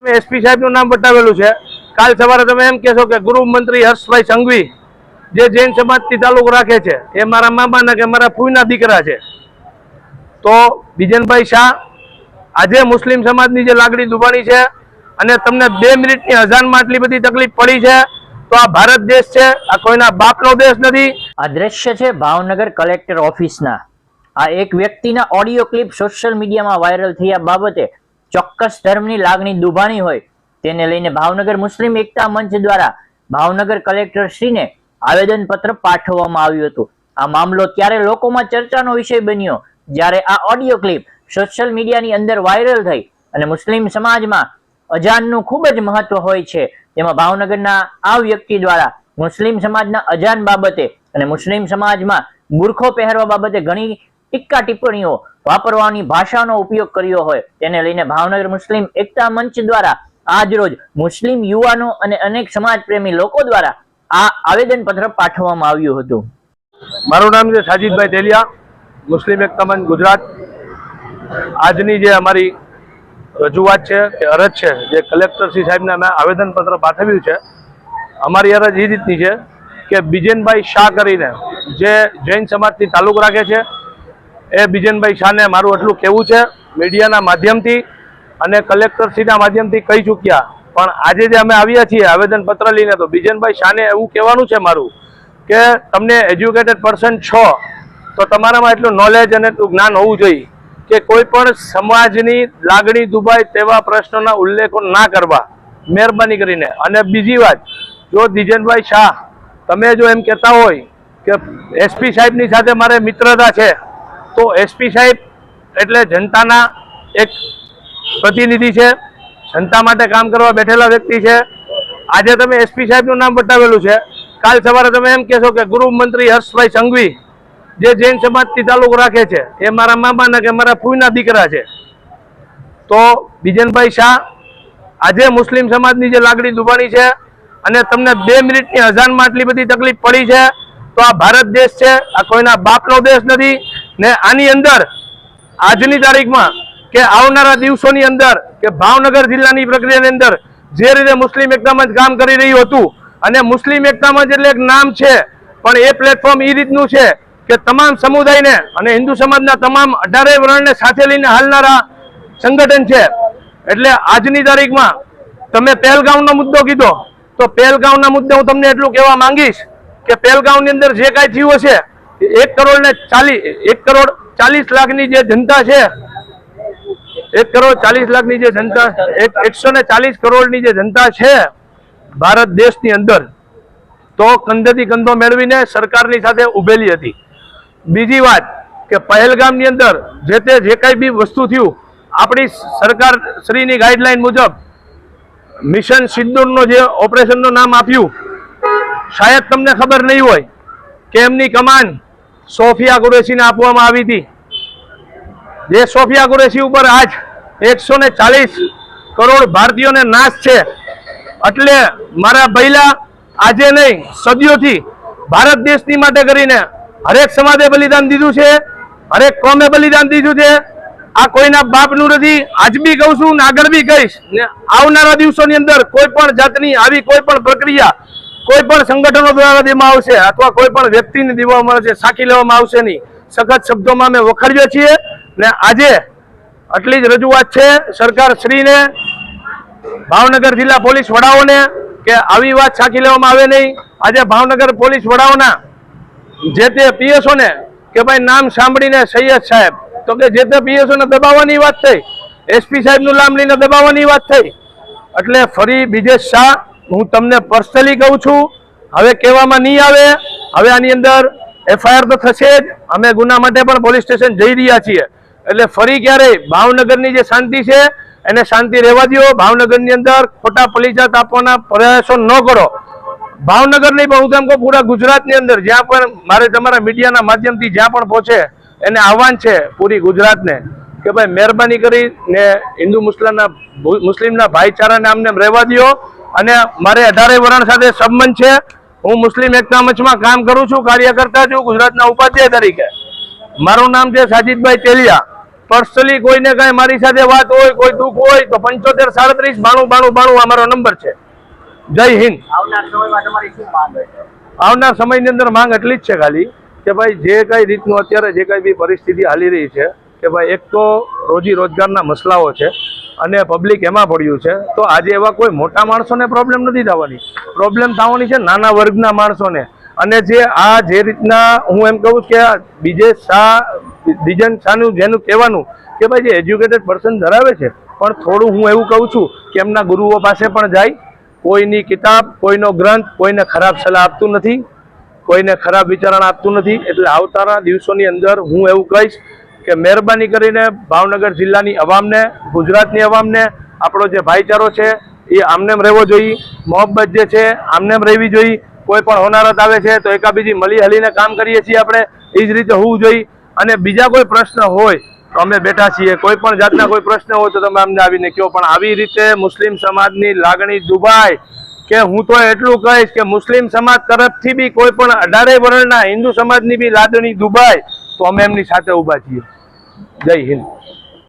SP સાહેબનું નામ બતાવેલું છે। કાલ સવારે તમે એમ કહેશો કે ગૃહમંત્રી હર્ષભાઈ સંઘવી જે જૈન સમાજથી તાલુકો રાખે છે એ મારા મામાના કે મારા ફૂઈના દીકરા છે। તો બીજનભાઈ શાહ આજે મુસ્લિમ સમાજની જે લાગણી દુભાણી છે અને તમને 2 મિનિટની અજાનમાં આટલી બધી તકલીફ પડી છે, તો આ ભારત દેશ છે, આ કોઈના બાપનો દેશ નથી। આ દ્રશ્ય છે ભાવનગર કલેક્ટર ઓફિસના। આ એક વ્યક્તિના ઓડિયો ક્લિપ સોશિયલ મીડિયામાં વાયરલ થયા બાબતે ચોક્કસ ધર્મની લાગણી દુભાણી હોય તેને લઈને ભાવનગર મુસ્લિમ એકતા મંચ દ્વારા ભાવનગર કલેક્ટર શ્રીને આવેદનપત્ર પાઠવવામાં આવ્યું હતું। આ મામલો ત્યારે લોકોમાં ચર્ચાનો વિષય બન્યો જ્યારે આ ઓડિયો ક્લિપ સોશિયલ મીડિયાની અંદર વાયરલ થઈ અને મુસ્લિમ સમાજમાં અજાનનું ખૂબ જ મહત્વ હોય છે। તેમાં ભાવનગરના આ વ્યક્તિ દ્વારા મુસ્લિમ સમાજના અજાન બાબતે અને મુસ્લિમ સમાજમાં બુરખો પહેરવા બાબતે ઘણી ટીકા ટિપ્પણીઓ વાપરવાની ભાષાનો ઉપયોગ કર્યો હોય તેને લઈને ભાવનગર મુસ્લિમ એકતા મંચ દ્વારા આજ રોજ મુસ્લિમ યુવાનો અને અનેક સમાજ પ્રેમી લોકો દ્વારા આ આવેદનપત્ર પાઠવવામાં આવ્યું હતું। મારું નામ છે સાજીદભાઈ તેલિયા, મુસ્લિમ એકતા મંચ ગુજરાત। આજની જે અમારી રજૂઆત છે કે અરજ છે જે કલેક્ટર શ્રી સાહેબને અમે આવેદનપત્ર પાઠવ્યું છે, અમારી અરજ એ રીતની છે કે બીજનભાઈ શાહ કરીને જે જૈન સમાજથી તાલુક રાખે છે એ બીજનભાઈ શાહને મારું એટલું કહેવું છે મીડિયાના માધ્યમથી અને કલેક્ટરશ્રીના માધ્યમથી કહી ચૂક્યા, પણ આજે જે અમે આવ્યા છીએ આવેદનપત્ર લઈને, તો બીજનભાઈ શાહને એવું કહેવાનું છે મારું કે તમને એજ્યુકેટેડ પર્સન છો તો તમારામાં એટલું નોલેજ અને એટલું જ્ઞાન હોવું જોઈએ કે કોઈ પણ સમાજની લાગણી દુભાય તેવા પ્રશ્નોના ઉલ્લેખો ના કરવા, મહેરબાની કરીને। અને બીજી વાત, જો બીજનભાઈ શાહ તમે જો એમ કહેતા હોય કે એસપી સાહેબની સાથે મારે મિત્રતા છે, તો એસપી સાહેબ એટલે જનતાના એક પ્રતિનિધિ છે, જનતા માટે કામ કરવા બેઠેલા વ્યક્તિ છે। આજે તમે એસપી સાહેબનું નામ બતાવેલું છે, કાલ સવારે તમે એમ કહેશો કે ગૃહમંત્રી હર્ષભાઈ સંઘવી જે જૈન સમાજથી તાલુકો રાખે છે એ મારા મામાના કે મારા ફૂઈના દીકરા છે। તો બીજનભાઈ શાહ આજે મુસ્લિમ સમાજની જે લાગણી દુભાણી છે અને તમને 2 મિનિટની અજાનમાં આટલી બધી તકલીફ પડી છે, તો આ ભારત દેશ છે, આ કોઈના બાપનો દેશ નથી। ને આની અંદર આજની તારીખમાં કે આવનારા દિવસોની અંદર કે ભાવનગર જિલ્લાની પ્રક્રિયાની અંદર જે રીતે મુસ્લિમ એકતા મંચ કામ કરી રહ્યું હતું, અને મુસ્લિમ એકતા મંચ એટલે એક નામ છે, પણ એ પ્લેટફોર્મ એ રીતનું છે કે તમામ સમુદાયને અને હિન્દુ સમાજના તમામ 18 વર્ણને સાથે લઈને હાલનારા સંગઠન છે। એટલે આજની તારીખમાં તમે પહેલગામનો મુદ્દો કીધો, તો પહેલગામના મુદ્દે હું તમને એટલું કહેવા માંગીશ કે પહેલગામની અંદર જે કાંઈ થયું હશે 1 કરોડ 40 લાખની જે જનતા છે, 1 કરોડ 40 લાખની જે જનતા, 140 કરોડની જે જનતા છે ભારત દેશની અંદર, તો કંધેથી કંધો મેળવીને સરકારની સાથે ઉભેલી હતી। બીજી વાત કે પહેલગામની અંદર જે કાંઈ બી વસ્તુ થયું, આપણી સરકાર શ્રીની ગાઈડલાઈન મુજબ મિશન સિંદૂરનો જે ઓપરેશનનું નામ આપ્યું, શાયદ તમને ખબર નહીં હોય કે એમની કમાન સોફિયા કુરેશીને આપવામાં આવી હતી। જે સોફિયા કુરેશી ઉપર આજ 140 કરોડ ભારતીયોને નાશ છે। એટલે મારા બૈલા આજે નહીં સદીઓથી ભારત દેશની માટે કરીને હરેક સમાજે બલિદાન દીધું છે, હરેક કોમે બલિદાન દીધું છે। આ કોઈના બાપનું નથી। આજ બી કહું છું ને આગળ બી કહીશ ને આવનારા દિવસોની અંદર કોઈ પણ જાતની આવી કોઈ પણ પ્રક્રિયા કોઈ પણ સંગઠનો દ્વારા દેવામાં આવશે અથવા કોઈ પણ વ્યક્તિને દેવામાં આવશે, સાખી લેવામાં આવશે નહીં। સખત શબ્દોમાં અમે વખાડ્યા છીએ ને આજે આટલી જ રજૂઆત છે સરકાર શ્રીને, ભાવનગર જિલ્લા પોલીસ વડાઓને કે આવી વાત સાખી લેવામાં આવે નહીં। આજે ભાવનગર પોલીસ વડાઓના જે તે પીએસઓને કે ભાઈ નામ સાંભળીને સૈયદ સાહેબ, તો કે જે તે પીએસઓને દબાવવાની વાત થઈ, એસપી સાહેબનું નામ લઈને દબાવવાની વાત થઈ। એટલે ફરી બીજેશ શાહ હું તમને પર્સનલી કહું છું, હવે કહેવામાં નહીં આવે, હવે આની અંદર એફઆઈઆર તો થશે જ, અમે ગુના માટે પણ પોલીસ સ્ટેશન જઈ રહ્યા છીએ। એટલે ફરી ક્યારેય ભાવનગરની જે શાંતિ છે એને શાંતિ રહેવા દો। ભાવનગરની અંદર ખોટા પલીજાત આપવાના પ્રયાસો ન કરો। ભાવનગર નહીં પણ હું તેમ કહું પૂરા ગુજરાતની અંદર જ્યાં પણ મારે તમારા મીડિયાના માધ્યમથી જ્યાં પણ પહોંચે એને આહવાન છે પૂરી ગુજરાતને કે ભાઈ મહેરબાની કરીને હિન્દુ મુસ્લિમના ભાઈચારાને આમને રહેવા દો। અને મારે 18 વર્ણ સાથે સંબંધ છે, હું મુસ્લિમ એકતા મંચમાં કામ કરું છું, કાર્યકર્તા છું ગુજરાતના ઉપાધ્યક્ષ તરીકે। મારું નામ છે સાજીદભાઈ તેલિયા। પર્સનલી કોઈને કઈ મારી સાથે વાત હોય, કોઈ દુઃખ હોય તો 75 37 92 92 92 અમારો નંબર છે. જય હિન્દ. આવનાર સમયમાં તમારી શું માંગ હશે? આવનાર સમયની અંદર માંગ એટલી જ છે ખાલી કે ભાઈ જે કઈ રીતનું અત્યારે જે કઈ બી પરિસ્થિતિ હાલી રહી છે કે ભાઈ એક તો રોજી રોજગારના મસલાઓ છે અને પબ્લિક એમાં પડ્યું છે, તો આજે એવા કોઈ મોટા માણસોને પ્રોબ્લેમ નથી થવાની, પ્રોબ્લેમ થવાની છે નાના વર્ગના માણસોને. અને જે રીતના હું એમ કહું કે બીજન શાહનું જેનું કહેવાનું કે ભાઈ જે એજ્યુકેટેડ પર્સન ધરાવે છે, પણ થોડું હું એવું કહું છું કે એમના ગુરુઓ પાસે પણ જાય, કોઈની કિતાબ, કોઈનો ગ્રંથ કોઈને ખરાબ સલાહ આપતું નથી, કોઈને ખરાબ વિચારણા આપતું નથી. એટલે આવતાના દિવસોની અંદર હું એવું કહીશ કે મહેરબાની કરીને ભાવનગર જિલ્લાની અવામને, ગુજરાતની અવામને આપણો જે ભાઈચારો છે એ આમનેમ રહેવો જોઈએ, મોહબ્બત જે છે આમનેમ રહેવી જોઈએ. કોઈ પણ હોનારત આવે છે તો એકાબીજી મળી હલીને કામ કરીએ છીએ આપણે, એ જ રીતે હોવું જોઈએ. અને બીજા કોઈ પ્રશ્ન હોય તો અમે બેઠા છીએ, કોઈ પણ જાતના કોઈ પ્રશ્ન હોય તો તમે અમને આવીને કહો. પણ આવી રીતે મુસ્લિમ સમાજની લાગણી દુભાય કે હું તો એટલું કહીશ કે મુસ્લિમ સમાજ તરફથી બી કોઈ પણ 18 વર્ણના હિન્દુ સમાજની બી લાગણી દુભાય તો અમે એમની સાથે ઊભા છીએ. જય હિન્દ.